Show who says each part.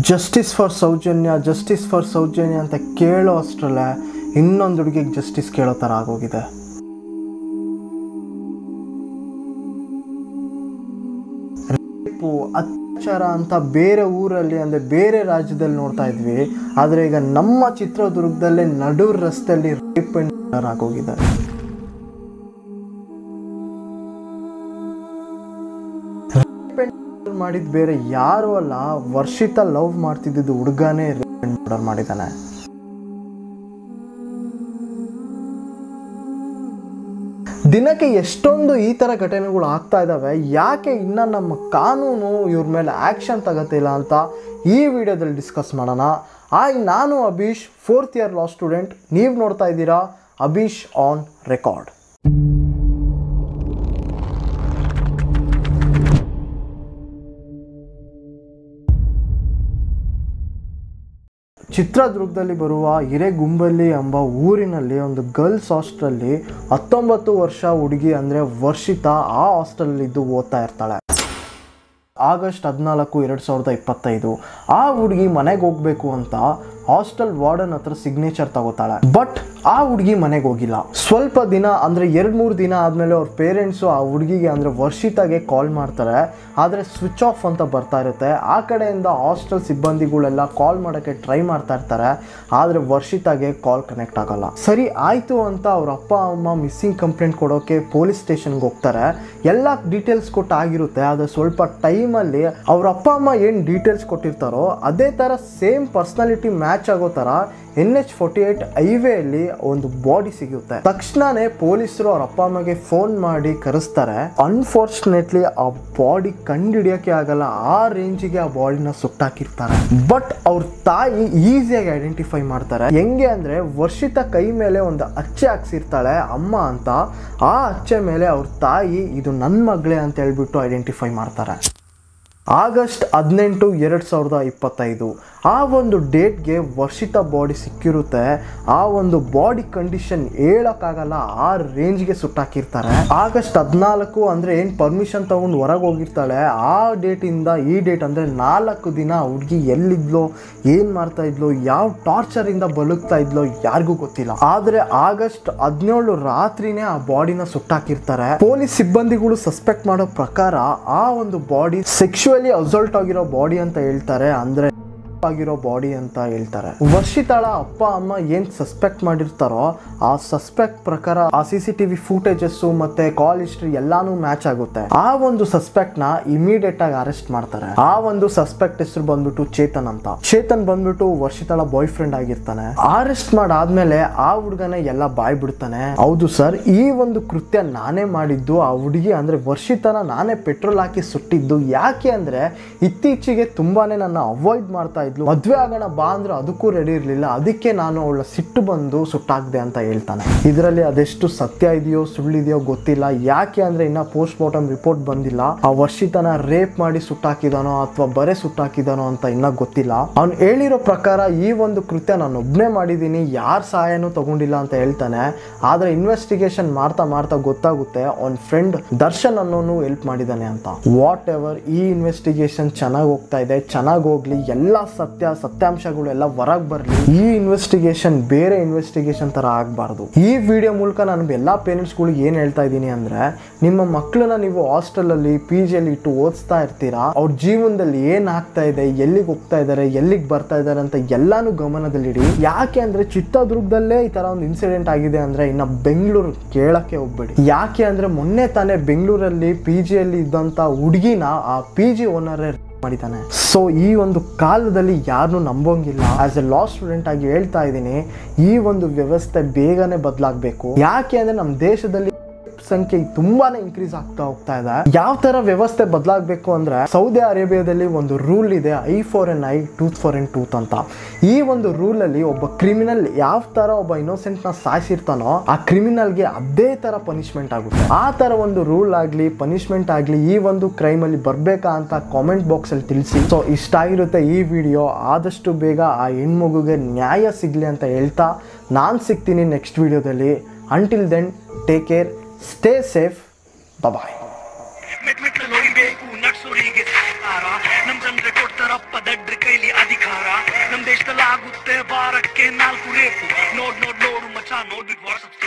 Speaker 1: Justice for Soujanya ಅಂತ ಕೇಳೋ ಅಷ್ಟರಲ್ಲೇ ಇನ್ನೊಂದು ಹುಡುಗಿಗೆ ಜಸ್ಟಿಸ್ ಕೇಳೋ ಥರ ಆಗೋಗಿದೆ. ರೇಪು ಅತ್ಯಾಚಾರ ಅಂತ ಬೇರೆ ಊರಲ್ಲಿ ಅಂದರೆ ಬೇರೆ ರಾಜ್ಯದಲ್ಲಿ ನೋಡ್ತಾ ಇದ್ವಿ, ಆದರೆ ಈಗ ನಮ್ಮ ಚಿತ್ರದುರ್ಗದಲ್ಲೇ ನಡು ರಸ್ತೆಯಲ್ಲಿ ರೇಪ್ ಅಂಡ್ ಮರ್ಡರ್ ಆಗೋಗಿದೆ. ಮಾಡಿದ್ ಬೇರೆ ಯಾರು ಅಲ್ಲ, ವರ್ಷಿತ ಲವ್ ಮಾಡ್ತಿದ್ದು ಹುಡುಗನೇ ರೇಪ್ ಅಂಡ್ ಮರ್ಡರ್ ಮಾಡಿದ್ದಾನೆ. ದಿನಕ್ಕೆ ಎಷ್ಟೊಂದು ಈ ಥರ ಘಟನೆಗಳು ಆಗ್ತಾ ಇದ್ದಾವೆ. ಯಾಕೆ ಇನ್ನು ನಮ್ಮ ಕಾನೂನು ಇವ್ರ ಮೇಲೆ ಆ್ಯಕ್ಷನ್ ತಗೋತಿಲ್ಲ ಅಂತ ಈ ವಿಡಿಯೋದಲ್ಲಿ ಡಿಸ್ಕಸ್ ಮಾಡೋಣ. ನಾನು ಅಭೀಶ್, 4th ಇಯರ್ ಲಾ ಸ್ಟೂಡೆಂಟ್. ನೀವು ನೋಡ್ತಾ ಇದ್ದೀರಾ ಅಭೀಶ್ ಆನ್ ರೆಕಾರ್ಡ್. ಚಿತ್ರದುರ್ಗದಲ್ಲಿ ಬರುವ ಹಿರೇಗುಂಬಲ್ಲಿ ಎಂಬ ಊರಿನಲ್ಲಿ ಒಂದು ಗರ್ಲ್ಸ್ ಹಾಸ್ಟೆಲಲ್ಲಿ 19 ವರ್ಷ ಹುಡುಗಿ ಅಂದರೆ ವರ್ಷಿತಾ ಆ ಹಾಸ್ಟೆಲಲ್ಲಿದ್ದು ಓದ್ತಾ ಇರ್ತಾಳೆ. ಆಗಸ್ಟ್ 14, 2025 ಆ ಹುಡುಗಿ ಮನೆಗೆ ಹೋಗ್ಬೇಕು ಅಂತ ಹಾಸ್ಟೆಲ್ ವಾರ್ಡನ್ ಹತ್ರ ಸಿಗ್ನೇಚರ್ ತಗೋತಾಳೆ. ಬಟ್ ಆ ಹುಡುಗಿ ಮನೆಗೆ ಹೋಗಿಲ್ಲ. ಸ್ವಲ್ಪ ದಿನ ಅಂದರೆ 2-3 ದಿನ ಆದಮೇಲೆ ಅವ್ರ ಪೇರೆಂಟ್ಸು ಆ ಹುಡುಗಿಗೆ ಅಂದರೆ ವರ್ಷಿತಾಗೆ ಕಾಲ್ ಮಾಡ್ತಾರೆ. ಆದರೆ ಸ್ವಿಚ್ ಆಫ್ ಅಂತ ಬರ್ತಾ ಇರುತ್ತೆ. ಆ ಕಡೆಯಿಂದ ಹಾಸ್ಟೆಲ್ ಸಿಬ್ಬಂದಿಗಳೆಲ್ಲ ಕಾಲ್ ಮಾಡೋಕ್ಕೆ ಟ್ರೈ ಮಾಡ್ತಾ ಇರ್ತಾರೆ, ಆದರೆ ವರ್ಷಿತಾಗೆ ಕಾಲ್ ಕನೆಕ್ಟ್ ಆಗಲ್ಲ. ಸರಿ ಆಯಿತು ಅಂತ ಅವ್ರ ಅಪ್ಪ ಅಮ್ಮ ಮಿಸ್ಸಿಂಗ್ ಕಂಪ್ಲೇಂಟ್ ಕೊಡೋಕ್ಕೆ ಪೊಲೀಸ್ ಸ್ಟೇಷನ್ಗೆ ಹೋಗ್ತಾರೆ. ಎಲ್ಲ ಡೀಟೇಲ್ಸ್ ಕೊಟ್ಟು ಆಗಿರುತ್ತೆ, ಆದರೆ ಸ್ವಲ್ಪ ಟೈಮಲ್ಲಿ ಅವ್ರ ಅಪ್ಪ ಅಮ್ಮ ಏನು ಡೀಟೇಲ್ಸ್ ಕೊಟ್ಟಿರ್ತಾರೋ ಅದೇ ಥರ ಸೇಮ್ ಪರ್ಸ್ನಾಲಿಟಿ ಮ್ಯಾಚ್ ಆಗೋ ಥರ NH48 ಹೈವೇಯಲ್ಲಿ ಒಂದು ಬಾಡಿ ಸಿಗುತ್ತೆ. ತಕ್ಷಣನೇ ಪೊಲೀಸರು ಅವ್ರ ಅಪ್ಪ ಅಮ್ಮಗೆ ಫೋನ್ ಮಾಡಿ ಕರೆಸ್ತಾರೆ. ಅನ್ಫಾರ್ಚುನೇಟ್ಲಿ ಆ ಬಾಡಿ ಕಂಡುಹಿಡಿಯೋಕ್ಕೆ ಆಗಲ್ಲ, ಆ ರೇಂಜಿಗೆ ಆ ಬಾಡಿನ ಸುಟ್ಟಾಕಿರ್ತಾರೆ. ಬಟ್ ಅವ್ರ ತಾಯಿ ಈಸಿಯಾಗಿ ಐಡೆಂಟಿಫೈ ಮಾಡ್ತಾರೆ. ಹೆಂಗೆ ಅಂದರೆ ವರ್ಷಿತ ಕೈ ಮೇಲೆ ಒಂದು ಅಚ್ಚೆ ಹಾಕ್ಸಿರ್ತಾಳೆ ಅಮ್ಮ ಅಂತ. ಆ ಅಚ್ಚೆ ಮೇಲೆ ಅವ್ರ ತಾಯಿ ಇದು ನನ್ನ ಮಗಳೇ ಅಂತ ಹೇಳ್ಬಿಟ್ಟು ಐಡೆಂಟಿಫೈ ಮಾಡ್ತಾರೆ. ಆಗಸ್ಟ್ 18, 2025 ಆ ಒಂದು ಡೇಟ್ಗೆ ವರ್ಷಿತ ಬಾಡಿ ಸಿಕ್ಕಿರುತ್ತೆ. ಆ ಒಂದು ಬಾಡಿ ಕಂಡೀಷನ್ ಹೇಳೋಕ್ಕಾಗಲ್ಲ, ಆ ರೇಂಜ್ಗೆ ಸುಟ್ಟಾಕಿರ್ತಾರೆ. ಆಗಸ್ಟ್ 14 ಅಂದರೆ ಏನು ಪರ್ಮಿಷನ್ ತೊಗೊಂಡು ಹೊರಗೆ ಹೋಗಿರ್ತಾಳೆ, ಆ ಡೇಟಿಂದ ಈ ಡೇಟ್ ಅಂದರೆ 4 ದಿನ ಹುಡುಗಿ ಎಲ್ಲಿದ್ಲೋ, ಏನು ಮಾಡ್ತಾ ಇದ್ಲೋ, ಯಾವ ಟಾರ್ಚರಿಂದ ಬದುಕ್ತಾ ಇದ್ಲೋ ಯಾರಿಗೂ ಗೊತ್ತಿಲ್ಲ. ಆದರೆ ಆಗಸ್ಟ್ 17 ರಾತ್ರಿನೇ ಆ ಬಾಡಿನ ಸುಟ್ಟಾಕಿರ್ತಾರೆ. ಪೊಲೀಸ್ ಸಿಬ್ಬಂದಿಗಳು ಸಸ್ಪೆಕ್ಟ್ ಮಾಡೋ ಪ್ರಕಾರ ಆ ಒಂದು ಬಾಡಿ ಸೆಕ್ಷುವಲಿ ಅಸಾಲ್ಟ್ ಆಗಿರೋ ಬಾಡಿ ಅಂತ ಹೇಳ್ತಾರೆ, ಅಂದರೆ ಆಗಿರೋ ಬಾಡಿ ಅಂತ ಹೇಳ್ತಾರೆ. ವರ್ಷಿತಾಳ ಅಪ್ಪ ಅಮ್ಮ ಏನ್ ಸಸ್ಪೆಕ್ಟ್ ಮಾಡಿರ್ತಾರೋ ಆ ಸಸ್ಪೆಕ್ಟ್ ಪ್ರಕಾರ ಆ CCTV ಫೂಟೇಜಸ್ ಮತ್ತೆ ಕಾಲ್ ಹಿಸ್ಟ್ರಿ ಎಲ್ಲಾನು ಮ್ಯಾಚ್ ಆಗುತ್ತೆ. ಆ ಒಂದು ಸಸ್ಪೆಕ್ಟ್ ನ ಇಮಿಡಿಯೇಟ್ ಆಗಿ ಅರೆಸ್ಟ್ ಮಾಡ್ತಾರೆ. ಆ ಒಂದು ಸಸ್ಪೆಕ್ಟ್ ಹೆಸರು ಬಂದ್ಬಿಟ್ಟು ಚೇತನ್ ಅಂತ. ಚೇತನ್ ಬಂದ್ಬಿಟ್ಟು ವರ್ಷಿತಾಳ ಬಾಯ್ ಫ್ರೆಂಡ್ ಆಗಿರ್ತಾನೆ. ಅರೆಸ್ಟ್ ಮಾಡಾದ್ಮೇಲೆ ಆ ಹುಡುಗನೇ ಎಲ್ಲ ಬಾಯ್ ಬಿಡ್ತಾನೆ. ಹೌದು ಸರ್, ಈ ಒಂದು ಕೃತ್ಯ ನಾನೇ ಮಾಡಿದ್ದು. ಆ ಹುಡುಗಿ ಅಂದ್ರೆ ವರ್ಷಿತನ ನಾನೇ ಪೆಟ್ರೋಲ್ ಹಾಕಿ ಸುಟ್ಟಿದ್ದು. ಯಾಕೆ ಅಂದ್ರೆ ಇತ್ತೀಚೆಗೆ ತುಂಬಾನೇ ನನ್ನ ಅವಾಯ್ಡ್ ಮಾಡ್ತಾ ಇದ್ಲು, ಮದ್ವೆ ಆಗೋಣ ಬಾ ಅಂದ್ರೆ ಅದಕ್ಕೂ ರೆಡಿ ಇರಲಿಲ್ಲ, ಅದಕ್ಕೆ ನಾನು ಅವಳ ಸಿಟ್ಟು ಬಂದು ಸುಟ್ಟಾಕ್ದೆ ಅಂತ ಹೇಳ್ತಾನೆ. ಇದರಲ್ಲಿ ಅದೆಷ್ಟು ಸತ್ಯ ಇದೆಯೋ ಸುಳ್ಳಿದೆಯೋ ಗೊತ್ತಿಲ್ಲ. ಯಾಕೆ ಅಂದ್ರೆ ಇನ್ನ ಪೋಸ್ಟ್ ಮಾರ್ಟಮ್ ರಿಪೋರ್ಟ್ ಬಂದಿಲ್ಲ. ಆ ವರ್ಷಿತನ ರೇಪ್ ಮಾಡಿ ಸುಟ್ಟಾಕಿದಾನೋ ಅಥವಾ ಬರೆ ಸುಟ್ಟಾಕಿದಾನೋ ಅಂತ ಇನ್ನ ಗೊತ್ತಿಲ್ಲ. ಅವ್ನು ಹೇಳಿರೋ ಪ್ರಕಾರ ಈ ಒಂದು ಕೃತ್ಯ ನಾನು ಒಬ್ನೇ ಮಾಡಿದೀನಿ, ಯಾರ ಸಹಾಯನೂ ತಗೊಂಡಿಲ್ಲ ಅಂತ ಹೇಳ್ತಾನೆ. ಆದ್ರೆ ಇನ್ವೆಸ್ಟಿಗೇಷನ್ ಮಾಡ್ತಾ ಮಾಡ್ತಾ ಗೊತ್ತಾಗುತ್ತೆ ಅವನ ಫ್ರೆಂಡ್ ದರ್ಶನ್ ಅನ್ನೋನು ಹೆಲ್ಪ್ ಮಾಡಿದಾನೆ ಅಂತ. ವಾಟ್ ಎವರ್, ಈ ಇನ್ವೆಸ್ಟಿಗೇಷನ್ ಚೆನ್ನಾಗಿ ಹೋಗ್ತಾ ಇದೆ, ಚೆನ್ನಾಗಿ ಹೋಗ್ಲಿ, ಎಲ್ಲ ಸತ್ಯಾಂಶಗಳು ಎಲ್ಲ ಹೊರಗೆ ಬರಲಿ. ಈ ಇನ್ವೆಸ್ಟಿಗೇಷನ್ ಬೇರೆ ಇನ್ವೆಸ್ಟಿಗೇಷನ್ ತರ ಆಗಬಾರ್ದು. ಈ ವಿಡಿಯೋ ಮೂಲಕ ನಾನು ಎಲ್ಲ ಪೇರೆಂಟ್ಸ್ಗಳಿಗೆ ಏನು ಹೇಳ್ತಾ ಇದ್ದೀನಿ ಅಂದ್ರೆ, ನಿಮ್ಮ ಮಕ್ಕಳನ್ನ ನೀವು ಹಾಸ್ಟೆಲಲ್ಲಿ PG ಅಲ್ಲಿ ಇಟ್ಟು ಓದಿಸ್ತಾ ಇರ್ತೀರಾ, ಅವ್ರ ಜೀವನದಲ್ಲಿ ಏನ್ ಆಗ್ತಾ ಇದೆ, ಎಲ್ಲಿಗೆ ಹೋಗ್ತಾ ಇದ್ದಾರೆ, ಎಲ್ಲಿಗೆ ಬರ್ತಾ ಇದ್ದಾರೆ ಅಂತ ಎಲ್ಲಾನು ಗಮನದಲ್ಲಿಡಿ. ಯಾಕೆ ಅಂದ್ರೆ ಚಿತ್ರದುರ್ಗದಲ್ಲೇ ಈ ತರ ಒಂದು ಇನ್ಸಿಡೆಂಟ್ ಆಗಿದೆ ಅಂದ್ರೆ ಇನ್ನ ಬೆಂಗಳೂರು ಕೇಳಕ್ಕೆ ಹೋಗ್ಬೇಡಿ. ಯಾಕೆ ಅಂದ್ರೆ ಮೊನ್ನೆ ತಾನೇ ಬೆಂಗಳೂರಲ್ಲಿ PG ಅಲ್ಲಿ ಇದ್ದಂತ ಹುಡುಗಿನ ಆ PG ಓನರ್ ಮಾಡಿದ್ದಾನೆ. ಸೊ ಈ ಒಂದು ಕಾಲದಲ್ಲಿ ಯಾರನ್ನೂ ನಂಬೋಂಗಿಲ್ಲ. ಆಸ್ ಎ ಲಾ ಸ್ಟೂಡೆಂಟ್ ಆಗಿ ಹೇಳ್ತಾ ಇದ್ದೀನಿ, ಈ ಒಂದು ವ್ಯವಸ್ಥೆ ಬೇಗನೆ ಬದಲಾಗಬೇಕು. ಯಾಕೆ ಅಂದ್ರೆ ನಮ್ಮ ದೇಶದಲ್ಲಿ ಸಂಖ್ಯೆ ತುಂಬಾನೇ ಇನ್ಕ್ರೀಸ್ ಆಗ್ತಾ ಹೋಗ್ತಾ ಇದೆ. ಯಾವ ತರ ವ್ಯವಸ್ಥೆ ಬದಲಾಗಬೇಕು ಅಂದ್ರೆ, ಸೌದಿ ಅರೇಬಿಯಾದಲ್ಲಿ ಒಂದು ರೂಲ್ ಇದೆ, I for N I, tooth for N tooth ಅಂತ. ಈ ಒಂದು ರೂಲ್ ಅಲ್ಲಿ ಒಬ್ಬ ಕ್ರಿಮಿನಲ್ ಯಾವ ತರ ಒಬ್ಬ ಇನ್ನೋಸೆಂಟ್ ನ ಸಾಯಿಸಿರ್ತಾನೋ ಆ ಕ್ರಿಮಿನಲ್ಗೆ ಅದೇ ತರ ಪನಿಷ್ಮೆಂಟ್ ಆಗುತ್ತೆ. ಆ ತರ ಒಂದು ರೂಲ್ ಆಗ್ಲಿ ಪನಿಷ್ಮೆಂಟ್ ಆಗ್ಲಿ ಈ ಒಂದು ಕ್ರೈಮ್ ಅಲ್ಲಿ ಬರ್ಬೇಕಾ ಅಂತ ಕಾಮೆಂಟ್ ಬಾಕ್ಸ್ ಅಲ್ಲಿ ತಿಳಿಸಿ. ಸೊ ಇಷ್ಟ ಆಗಿರುತ್ತೆ ಈ ವಿಡಿಯೋ. ಆದಷ್ಟು ಬೇಗ ಆ ಹೆಣ್ಮಗುಗೆ ನ್ಯಾಯ ಸಿಗ್ಲಿ ಅಂತ ಹೇಳ್ತಾ ನಾನು ಸಿಗ್ತೀನಿ ನೆಕ್ಸ್ಟ್ ವಿಡಿಯೋದಲ್ಲಿ. Until then take care, stay safe, bye bye.
Speaker 2: ಮೆಟ್ಮೆಟ್ಲು ನೋಯ್ಬೇಕು ನಡ್ಸೋರಿಗೆ ಸಾಕಾರ ನಮ್ ಜನರೆ ಕೊಡ್ತಾರಪ್ಪ ದಡ್ರ ಕೈಲಿ. ನಾಲ್ಕು ರೇಪು ನೋಡು ಮಚ್ಚ ನೋಡ್ಬಿಟ್ಟು ವಾಟ್ಸಪ್